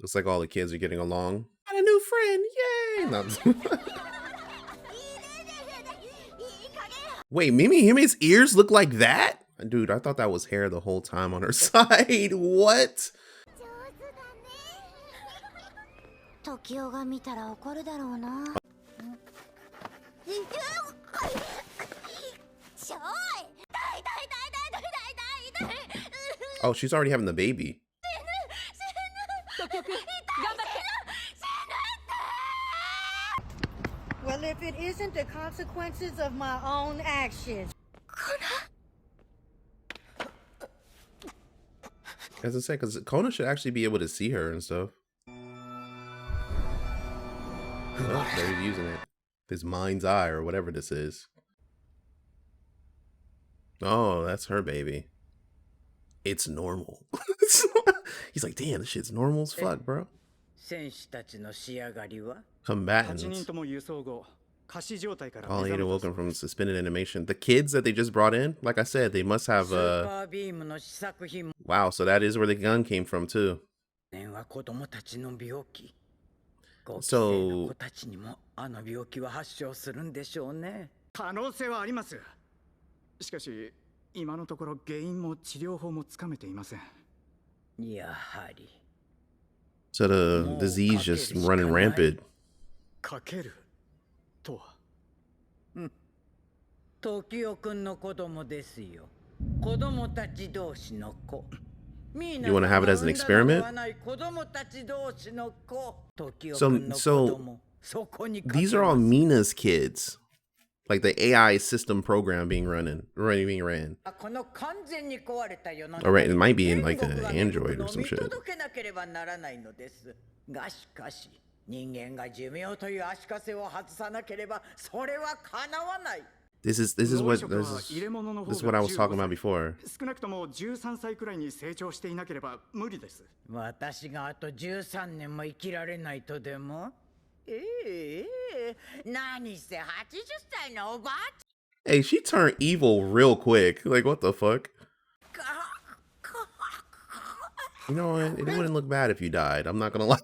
Looks like all the kids are getting along. Got a new friend, yay! No. Wait, Mimi Hime's ears look like that? Dude, I thought that was hair the whole time on her side. What? Oh, she's already having the baby. Well, if it isn't the consequences of my own actions. As I said, because Kona should actually be able to see her and stuff. Oh, they're using it. His mind's eye or whatever this is. Oh, that's her baby. It's normal. He's like, damn, this shit's normal as fuck, bro. Combatants. All 8 awoken from suspended animation. The kids that they just brought in, like I said, they must have wow, so that is where the gun came from too. So so the disease just running rampant. You want to have it as an experiment? So these are all Mina's kids. Like the AI system program being ran. Or right, it might be in like an Android or some shit. This is what I was talking about before. Hey, she turned evil real quick. Like, what the fuck? You know what? It wouldn't look bad if you died. I'm not gonna lie.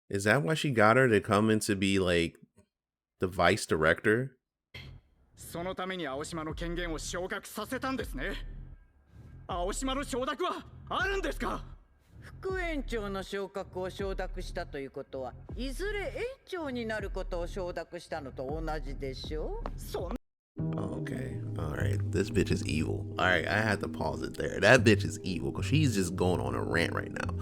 Is that why she got her to come in to be like the vice director? Okay, alright, this bitch is evil. Alright, I had to pause it there. That bitch is evil because she's just going on a rant right now.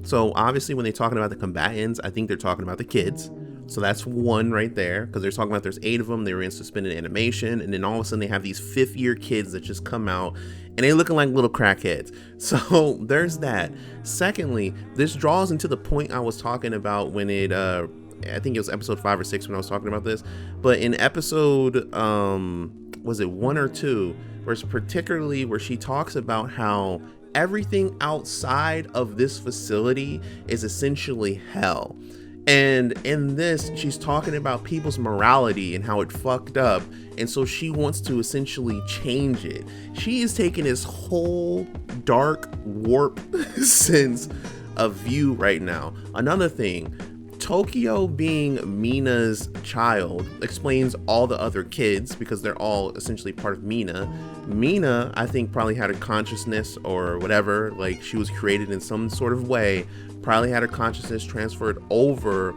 So obviously when they're talking about the combatants, I think they're talking about the kids. So that's one right there, because they're talking about there's 8 of them, they were in suspended animation, and then all of a sudden they have these 5th year kids that just come out and they looking like little crackheads. So there's that. Secondly, this draws into the point I was talking about when it I think it was episode 5 or 6 when I was talking about this, but in episode was it 1 or 2, where it's particularly where she talks about how everything outside of this facility is essentially hell. And in this, she's talking about people's morality and how it fucked up. And so she wants to essentially change it. She is taking this whole dark warp sense of view right now. Another thing, Tokyo being Mina's child explains all the other kids because they're all essentially part of Mina. Mina, I think, probably had a consciousness or whatever, like she was created in some sort of way, probably had her consciousness transferred over.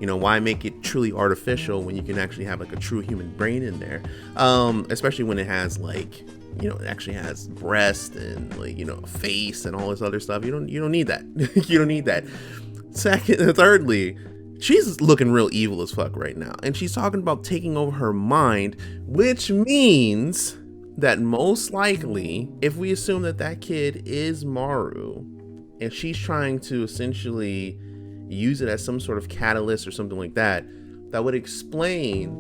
You know, why make it truly artificial when you can actually have like a true human brain in there, especially when it has like, you know, it actually has breast and like, you know, a face and all this other stuff. You don't need that. You don't need that. Thirdly, she's looking real evil as fuck right now, and she's talking about taking over her mind, which means that most likely, if we assume that that kid is Maru, and she's trying to essentially use it as some sort of catalyst or something like that that would explain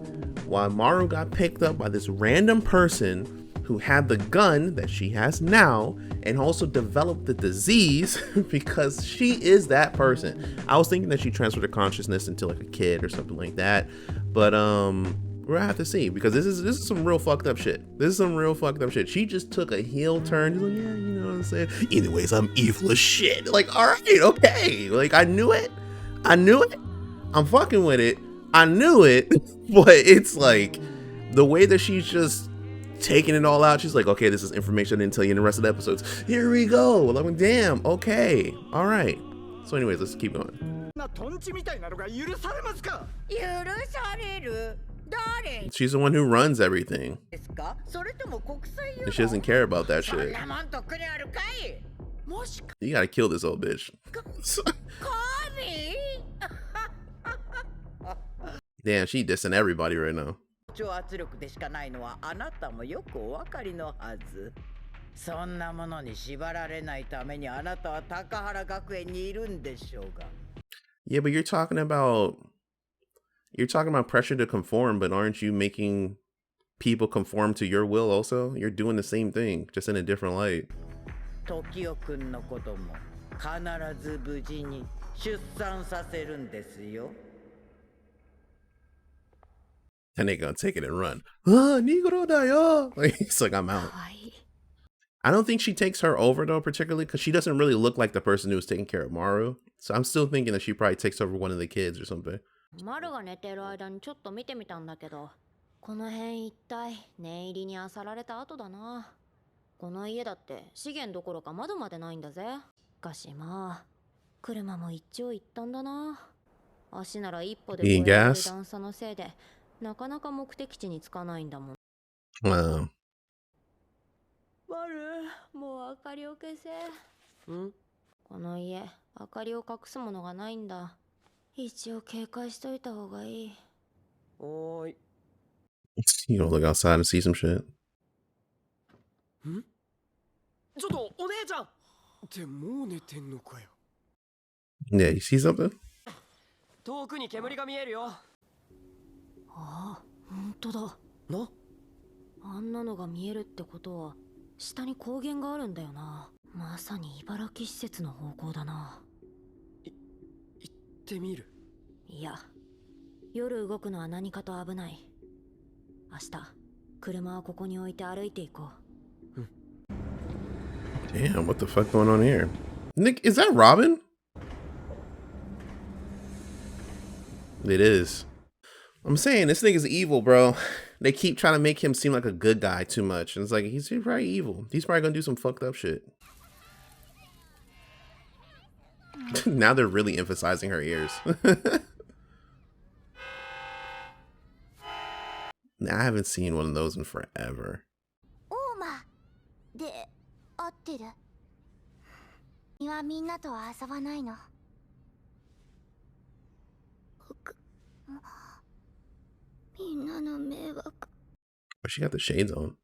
why Maru got picked up by this random person who had the gun that she has now and also developed the disease because she is that person. I was thinking that she transferred her consciousness into like a kid or something like that, but we're gonna have to see, because this is some real fucked up shit. This is some real fucked up shit. She just took a heel turn. She's like, yeah, you know what I'm saying? Anyways, I'm evil as shit. Like, all right, okay. Like, I knew it. I'm fucking with it. I knew it. But it's like the way that she's just taking it all out. She's like, okay, this is information I didn't tell you in the rest of the episodes. Here we go. Like, damn. Okay. All right. So anyways, let's keep going. She's the one who runs everything. And she doesn't care about that shit. You gotta kill this old bitch. Damn, she dissing everybody right now. Yeah, but you're talking about pressure to conform, but aren't you making people conform to your will also? You're doing the same thing, just in a different light. And they gonna take it and run. Like, he's like, I'm out. I don't think she takes her over though, particularly because she doesn't really look like the person who was taking care of Maru. So I'm still thinking that she probably takes over one of the kids or something. マルが寝てる間にちょっと見てみたんだけど、この辺一帯念入りに漁られた後だな。この家だって資源どころか窓までないんだぜ。しかしまあ、車も一長一短だな。足なら一歩で越えられる段差のせいで、なかなか目的地に着かないんだもん。マル、もう明かりを消せ。ん？この家、明かりを隠すものがないんだ。一応警戒しといた方がいい。おーい。You gonna look outside and see some shit? ん？ちょっとお姉ちゃんってもう寝てんのかよ。Yeah, you see something? 遠くに煙が見えるよ。ああ、本当だ。な？あんなのが見えるってことは下に高原があるんだよな。まさに茨城施設の方向だな。行ってみる。いや、夜動くのは何かと危ない。明日車はここに置いて歩いていこう。Damn, what the fuck going on here? Nick, is that Robin? It is. I'm saying this nigga's evil, bro. They keep trying to make him seem like a good guy too much. And it's like, he's probably evil. He's probably gonna do some fucked up shit. Now they're really emphasizing her ears. I haven't seen one of those in forever. で、合ってる。君はみんなとは遊ばないの。みんなの迷惑。But she got the shades on.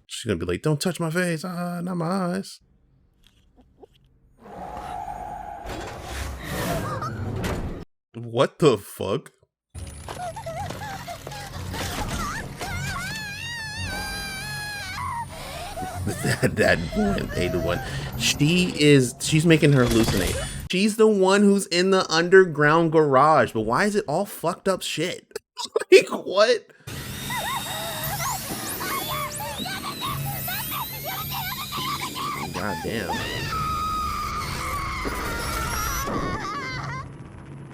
She's gonna be like, don't touch my face, not my eyes. What the fuck? that one, the one. She's making her hallucinate. She's the one who's in the underground garage, but why is it all fucked up shit? Like, what? God damn.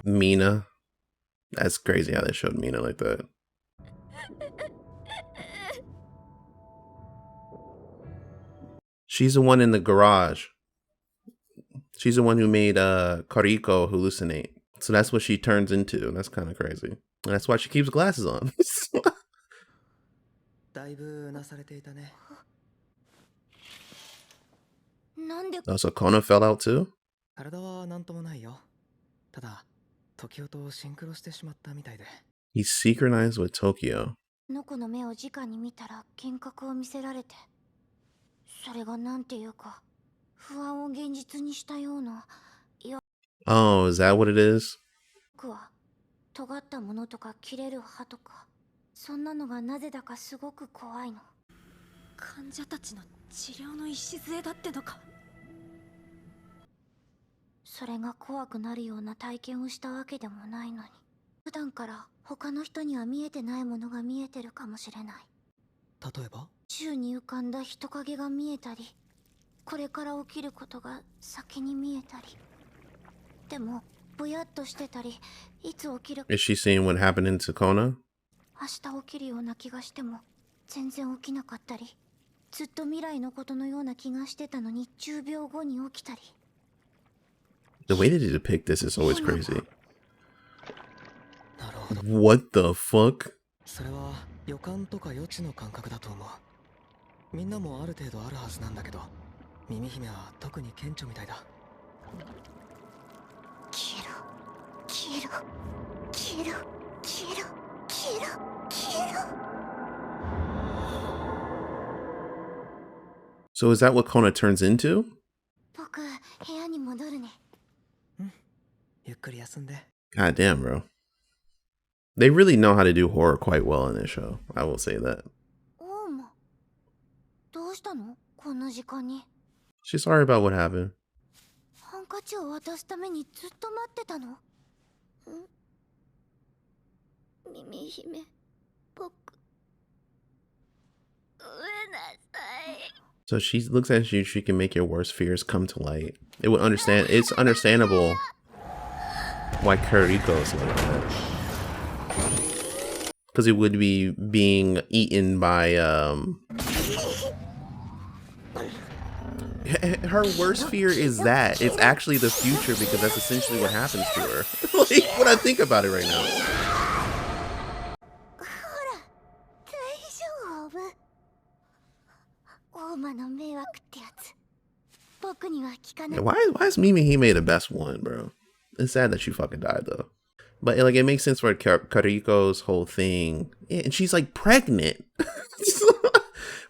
Mina. That's crazy how they showed Mina like that. She's the one in the garage. She's the one who made Kariko hallucinate. So that's what she turns into. That's kind of crazy. And that's why she keeps glasses on. Oh, so Kona fell out too? He's synchronized with Tokyo. の子の目を直に見たら幻覚を見せられて。それがなんていうか、不安を現実にしたような。Oh, is that what it is? 僕は尖ったものとか切れる歯とか、そんなのがなぜだかすごく怖いの。患者たちの治療の礎だってのか。それが怖くなるような体験をしたわけでもないのに、普段から他の人には見えてないものが見えてるかもしれない。例えば宙に浮かんだ人影が見えたり、これから起きることが先に見えたり。でもぼやっとしてたり、いつ起きる Is she seeing what happened in Sakona? 明日起きるような気がしても全然起きなかったり、ずっと未来のことのような気がしてたのに10秒後に起きたり。 The way that they depict this is always crazy. なるほど。 What the fuck? それは予感とか予知の感覚だと思う。みんなもある程度あるはずなんだけど、耳姫は特に顕著みたいだ。消えろ消えろ消えろ消えろ消えろ消えろ。 So is that what Kona turns into? 僕部屋に戻るね。ゆっくり休んで。 God damn, bro. They really know how to do horror quite well in this show. I will say that. オウム、どうしたのこんな時間に。 She's sorry about what happened. ハンカチを渡すためにずっと待ってたの？耳姫、僕、ごめんなさい。 So she looks at you, she can make your worst fears come to light. It's understandable why Kuriko's like that. Because it would be being eaten by, her worst fear is that. It's actually the future because that's essentially what happens to her. Like, when I think about it right now. ほら、大丈夫。オーマの迷惑ってやつ、僕には聞かない。 Why is Mimihime the best one, bro? It's sad that she fucking died though. But like it makes sense for Kariko's whole thing. Yeah, and she's like pregnant.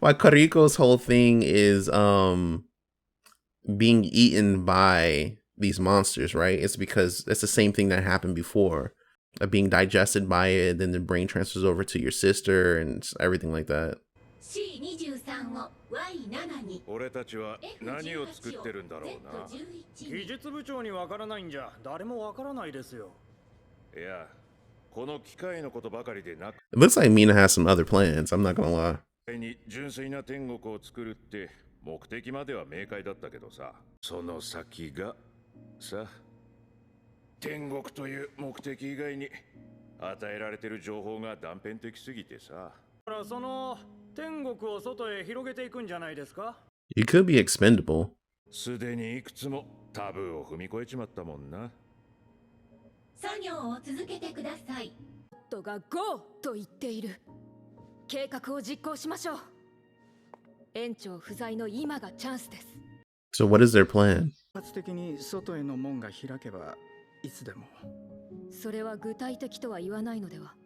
Why Kariko's whole thing is being eaten by these monsters, right? It's because that's the same thing that happened before. Being digested by it, then the brain transfers over to your sister and everything like that. C23 を Y7 に。俺たちは何を作ってるんだろうな。技術部長にわからないんじゃ誰もわからないですよ。いや、この機械のことばかりでなく、 It looks like Mina has some other plans. I'm not gonna lie. に純粋な天国を作るって目的までは明快だったけどさ、その先がさ、天国という目的以外に与えられてる情報が断片的すぎてさ。だからその天国を外へ広げていくんじゃないですか。 You could be expendable. すでにいくつもタブーを踏み越えちまったもんな。作業を続けてください。トが GO と言っている。計画を実行しましょう。園長不在の今がチャンスです。 So what is their plan? 発的に外への門が開けばいつでも。それは具体的とは言わないのでは。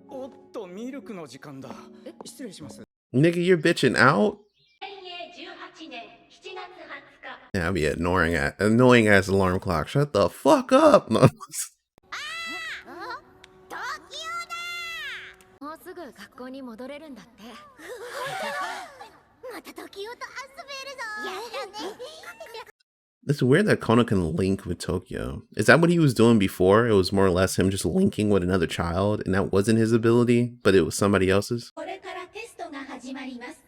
おっとミルクの時間だ。失礼します。 Nigga, you're bitching out? 2018年7月20日。 Yeah, I'll be annoying ass alarm clock. Shut the fuck up. No. もうすぐ学校に戻れるんだって。また時代と遊べるぞ。やったね。 It's weird that Kono can link with Tokyo. Is that what he was doing before? It was more or less him just linking with another child, and that wasn't his ability, but it was somebody else's? これからテストが始まります。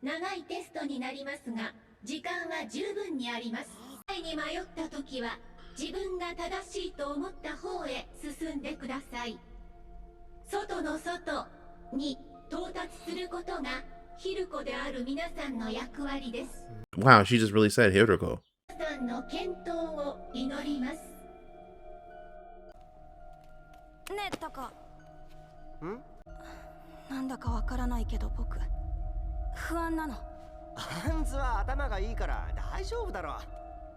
長いテストになりますが、時間は十分にあります。前に迷った時は、自分が正しいと思った方へ進んでください。外の外に到達することがヒルコである皆さんの役割です。 Wow, she just really said Hiroko. 皆さんの健闘を祈ります。ねえタカ。なんだかわからないけど僕不安なの。ハンズは頭がいいから大丈夫だろ。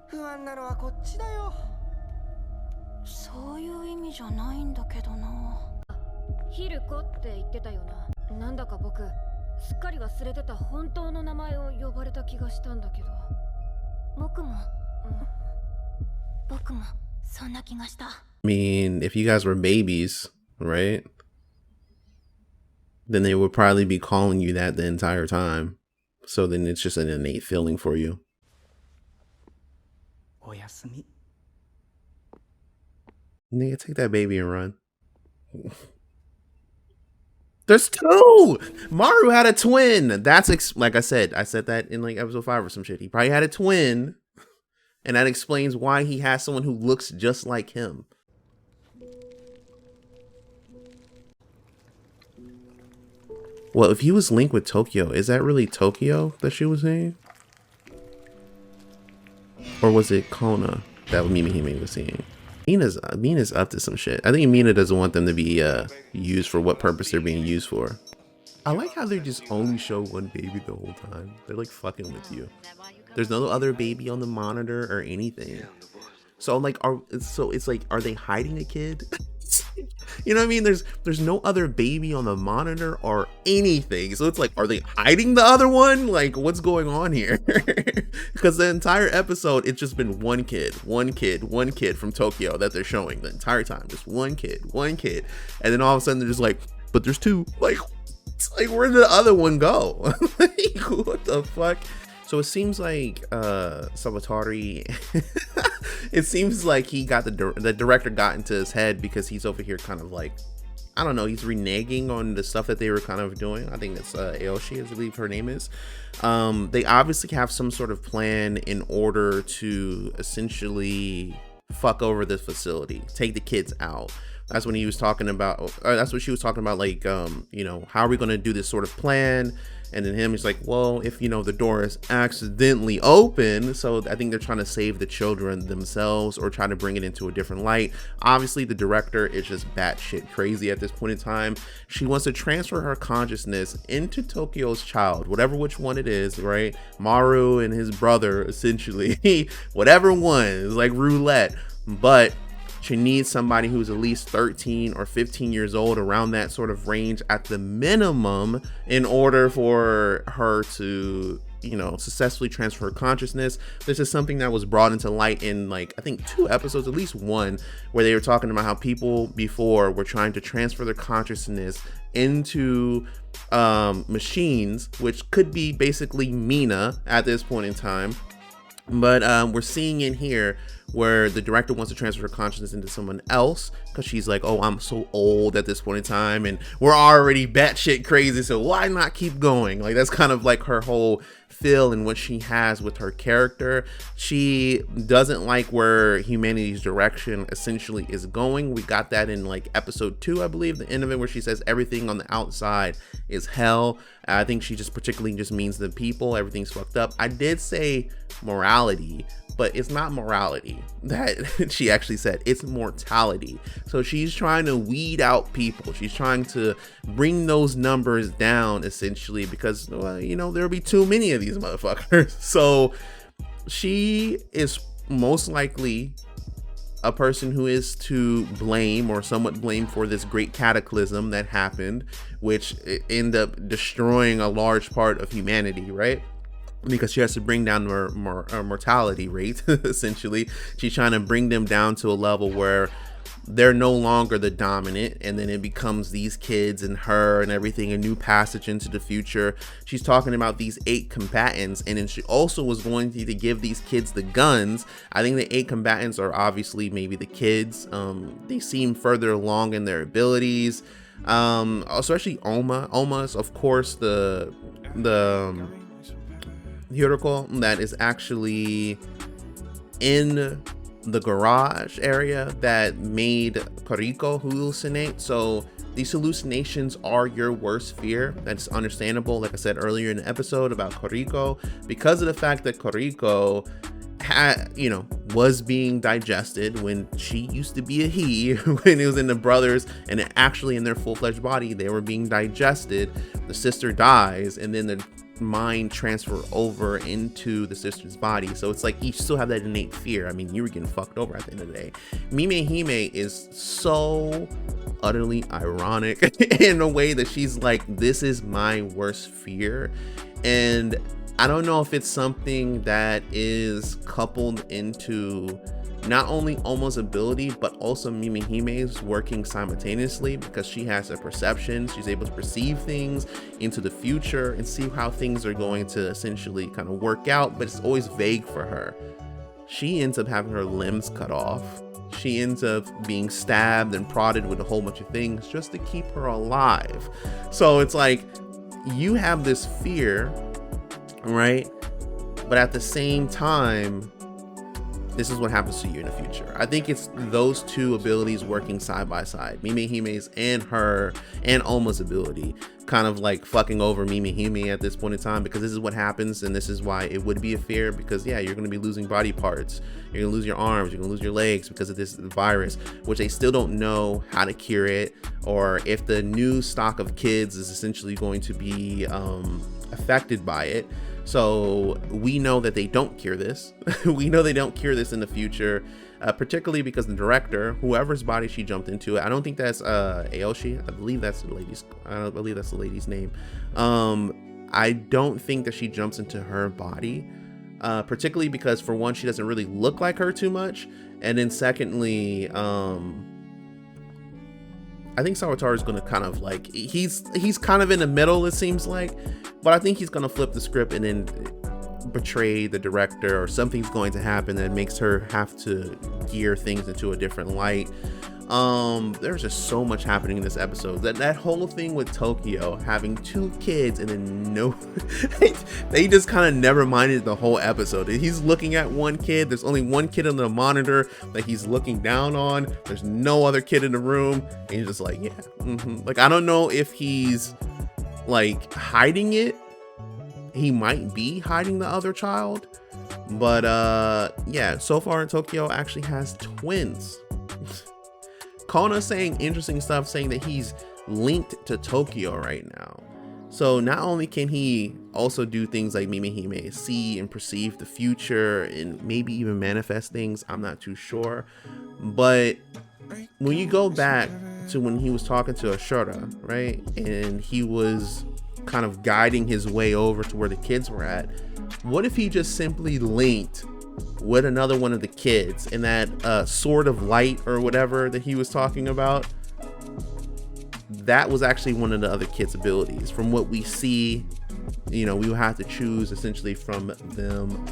不安なのはこっちだよ。そういう意味じゃないんだけどな。ヒルコって言ってたよな。なんだか僕すっかり忘れてた本当の名前を呼ばれた気がしたんだけど。僕もそんな気がした。I mean, if you guys were babies, right? Then they would probably be calling you that the entire time. So then it's just an innate feeling for you. おやすみ。 Nigga, take that baby and run. There's two! Maru had a twin. That's like I said that in like episode 5 or some shit. He probably had a twin. And that explains why he has someone who looks just like him. Well, if he was linked with Tokyo, is that really Tokyo that she was saying? Or was it Kona that Mimihime was seeing? Mina's up to some shit. I think Mina doesn't want them to be used for what purpose they're being used for. I like how they just only show one baby the whole time. They're like fucking with you. There's no other baby on the monitor or anything. So like, are they hiding a kid? You know what I mean? There's no other baby on the monitor or anything. So it's like, are they hiding the other one? Like, what's going on here? Because the entire episode, it's just been one kid from Tokyo that they're showing the entire time. Just one kid. And then all of a sudden they're just like, but there's two. Like, it's like, where did the other one go? Like, what the fuck? So it seems like Sabatari, it seems like he got the director got into his head because he's over here kind of like, I don't know, he's reneging on the stuff that they were kind of doing. I think that's Aoshi, I believe her name is. They obviously have some sort of plan in order to essentially fuck over this facility, take the kids out. That's when he was talking about, that's what she was talking about, like, you know, how are we going to do this sort of plan? And then he's like, well, if, you know, the door is accidentally open. So I think they're trying to save the children themselves or trying to bring it into a different light. Obviously, the director is just batshit crazy at this point in time. She wants to transfer her consciousness into Tokyo's child, whatever which one it is, right? Maru and his brother, essentially, whatever one, is like roulette. But she needs somebody who's at least 13 or 15 years old, around that sort of range at the minimum, in order for her to, you know, successfully transfer her consciousness. This is something that was brought into light in, like, I think 2 episodes, at least one, where they were talking about how people before were trying to transfer their consciousness into machines, which could be basically Mina at this point in time. But we're seeing in here where the director wants to transfer her consciousness into someone else because she's like, oh, I'm so old at this point in time and we're already batshit crazy, so why not keep going? Like, that's kind of like her whole feel and what she has with her character. She doesn't like where humanity's direction essentially is going. We got that in like episode 2, I believe, the end of it, where she says everything on the outside is hell. I think she just particularly just means the people, everything's fucked up. I did say morality, but it's not morality that she actually said, it's mortality. So she's trying to weed out people. She's trying to bring those numbers down, essentially, because, well, you know, there'll be too many of these motherfuckers. So she is most likely a person who is to blame, or somewhat blamed, for this great cataclysm that happened, which ended up destroying a large part of humanity, right? Because she has to bring down her mortality rate. Essentially, she's trying to bring them down to a level where they're no longer the dominant, and then it becomes these kids and her and everything, a new passage into the future. She's talking about these 8 combatants, and then she also was going to give these kids the guns. I think the 8 combatants are obviously maybe the kids. They seem further along in their abilities, especially Oma. Oma's, of course, the Hiroko that is actually in the garage area that made Koriko hallucinate. So these hallucinations are your worst fear. That's understandable. Like I said earlier in the episode about Koriko, because of the fact that Koriko had, you know, was being digested when she used to be a he, when it was in the brothers, and actually in their full-fledged body, they were being digested. The sister dies, and then the mind transfer over into the sister's body. So it's like you still have that innate fear. I mean, you were getting fucked over at the end of the day. Mime Hime is so utterly ironic in a way that she's like, this is my worst fear. And I don't know if it's something that is coupled into not only Omo's ability, but also Mime Hime's working simultaneously, because she has a perception. She's able to perceive things into the future and see how things are going to essentially kind of work out, but it's always vague for her. She ends up having her limbs cut off. She ends up being stabbed and prodded with a whole bunch of things just to keep her alive. So it's like, you have this fear, right? But at the same time, this is what happens to you in the future. I think it's those two abilities working side by side. Mime Hime's and her and Oma's ability kind of like fucking over Mime Hime at this point in time, because this is what happens, and this is why it would be a fear, because yeah, you're going to be losing body parts. You're going to lose your arms, you're going to lose your legs because of this virus, which they still don't know how to cure it, or if the new stock of kids is essentially going to be affected by it. So we know that they don't cure this. We know they don't cure this in the future, particularly because the director, whoever's body she jumped into, I don't think that's Aoshi. I believe that's the lady's name. I don't think that she jumps into her body, particularly because, for one, she doesn't really look like her too much, and then secondly, I think Sawatara is going to kind of like, he's kind of in the middle, it seems like, but I think he's going to flip the script and then betray the director, or something's going to happen that makes her have to gear things into a different light. There's just so much happening in this episode. That whole thing with Tokyo having 2 kids and then no, they just kind of never minded the whole episode. He's looking at one kid. There's only one kid on the monitor that he's looking down on. There's no other kid in the room. And he's just like, yeah. Like, I don't know if he's like hiding it. He might be hiding the other child. But yeah, so far Tokyo actually has twins. Kona saying interesting stuff, saying that he's linked to Tokyo right now. So not only can he also do things like Mime Hime, see and perceive the future and maybe even manifest things, I'm not too sure. But when you go back to when he was talking to Ashura, right? And he was kind of guiding his way over to where the kids were at. What if he just simply linked with another one of the kids in that sword of light or whatever that he was talking about? That was actually one of the other kids' abilities. From what we see, you know, we will have to choose essentially from them.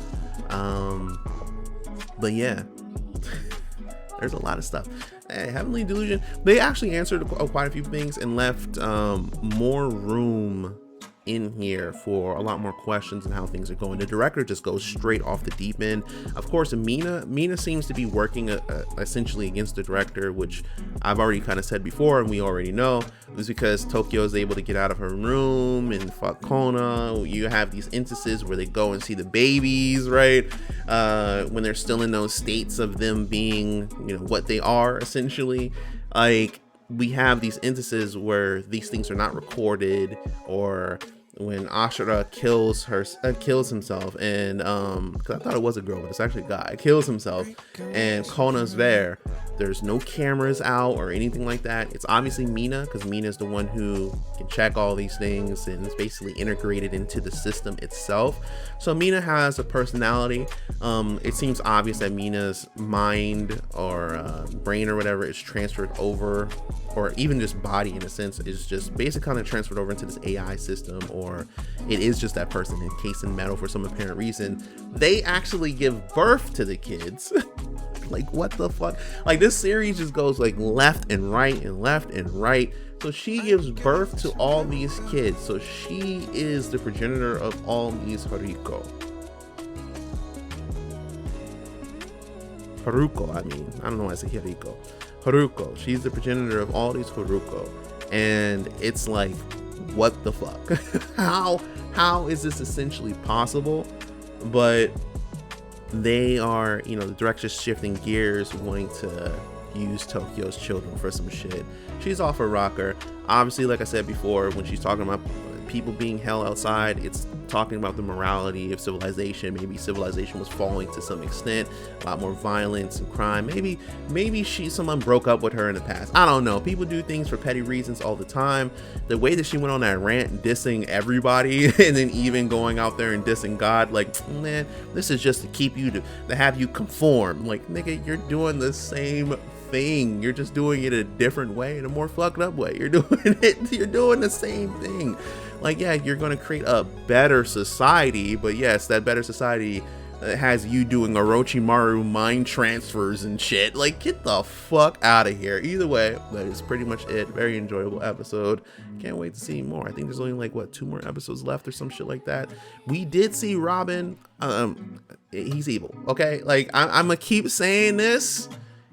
But yeah, there's a lot of stuff. Hey, Heavenly Delusion, they actually answered quite a few things and left more room in here for a lot more questions and how things are going. The director just goes straight off the deep end. Of course, Mina seems to be working essentially against the director, which I've already kind of said before, and we already know, is because Tokyo is able to get out of her room and fuck Kona. You have these instances where they go and see the babies, right? When they're still in those states of them being, you know, what they are essentially. Like, we have these instances where these things are not recorded, or when Ashura kills himself, and because I thought it was a girl, but it's actually a guy, kills himself, and Kona's there. There's no cameras out or anything like that. It's obviously Mina, because Mina is the one who can check all these things and is basically integrated into the system itself. So Mina has a personality. It seems obvious that Mina's mind or brain or whatever is transferred over, or even just body in a sense, is just basically kind of transferred over into this AI system, or it is just that person encased in metal for some apparent reason. They actually give birth to the kids. Like, what the fuck? Like, this series just goes like left and right and left and right. So she gives birth to all these kids. So she is the progenitor of all these Haruko. I mean, I don't know why I say Haruko. Haruko. She's the progenitor of all these Haruko. And it's like, what the fuck? How is this essentially possible? But they are, you know, the director's shifting gears, wanting to use Tokyo's children for some shit. She's off her rocker. Obviously, like I said before, when she's talking about people being held outside. It's talking about the morality of civilization. Maybe civilization was falling to some extent, a lot more violence and crime. Maybe someone broke up with her in the past. I don't know. People do things for petty reasons all the time. The way that she went on that rant dissing everybody and then even going out there and dissing God, like, man, this is just to keep you to have you conform. Like, nigga, you're doing the same thing. You're just doing it a different way, in a more fucked up way. You're doing the same thing. Like, yeah, you're going to create a better society, but yes, that better society has you doing Orochimaru mind transfers and shit. Like, get the fuck out of here. Either way, that is pretty much it. Very enjoyable episode. Can't wait to see more. I think there's only like, what, 2 more episodes left or some shit like that. We did see Robin. He's evil, okay? Like, I'm gonna keep saying this.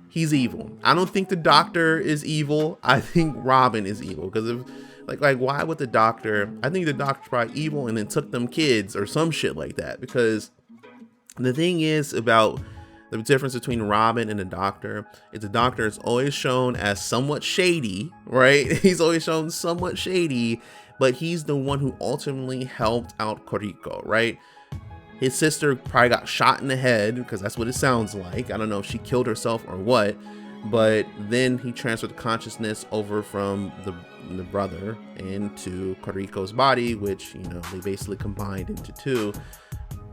He's evil. I don't think the doctor is evil. I think Robin is evil, because if like why would the doctor? I think the doctor's probably evil and then took them kids or some shit like that. Because the thing is about the difference between Robin and the doctor is the doctor is always shown as somewhat shady, right? He's always shown somewhat shady, but he's the one who ultimately helped out Koriko, right? His sister probably got shot in the head, because that's what it sounds like. I don't know if she killed herself or what, but then he transferred the consciousness over from the brother into Koriko's body, which, you know, they basically combined into 2.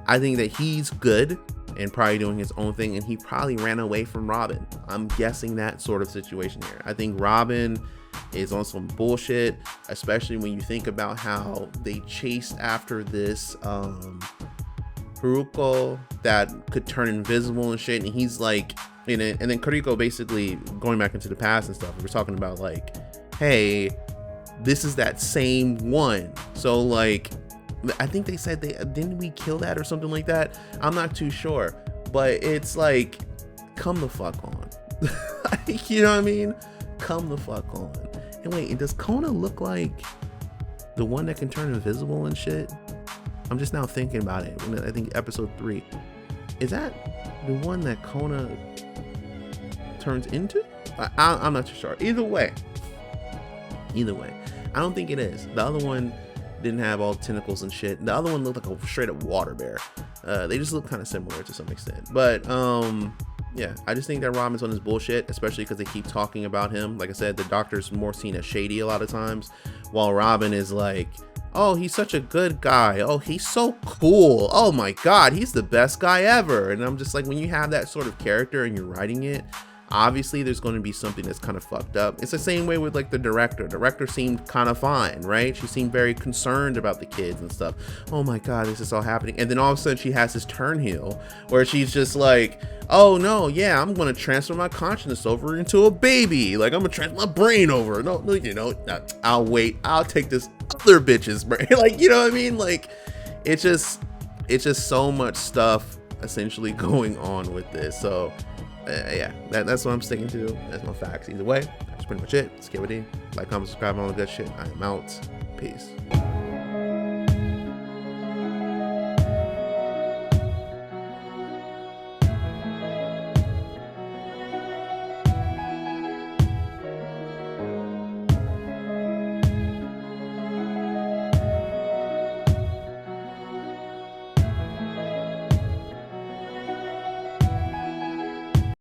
I think that he's good and probably doing his own thing, and he probably ran away from Robin. I'm guessing that sort of situation here. I think Robin is on some bullshit, especially when you think about how they chased after this Haruko that could turn invisible and shit, and he's like in it, and then Koriko basically going back into the past and stuff. We're talking about like, hey, this is that same one. So like, I think they said didn't we kill that or something like that? I'm not too sure, but it's like, come the fuck on. You know what I mean? Come the fuck on. And wait, and does Kona look like the one that can turn invisible and shit? I'm just now thinking about it. I think episode 3. Is that the one that Kona turns into? I'm not too sure. Either way, I don't think it is. The other one didn't have all tentacles and shit. The other one looked like a straight up water bear. They just look kind of similar to some extent. But yeah, I just think that Robin's on his bullshit, especially because they keep talking about him. Like I said, the doctor's more seen as shady a lot of times, while Robin is like, oh, he's such a good guy. Oh, he's so cool. Oh my God, he's the best guy ever. And I'm just like, when you have that sort of character and you're writing it, obviously there's going to be something that's kind of fucked up. It's the same way with like the director seemed kind of fine, right? She seemed very concerned about the kids and stuff. Oh my God, this is all happening. And then all of a sudden she has this turn heel where she's just like, oh no, yeah, I'm going to transfer my consciousness over into a baby. Like, I'm going to transfer my brain over. No, you know, I'll wait. I'll take this other bitch's brain. Like, you know what I mean? Like, it's just so much stuff essentially going on with this. So yeah, that's what I'm sticking to. That's my facts. Either way, that's pretty much it. It's Ky.D. Like, comment, subscribe, and all the good shit. I am out. Peace.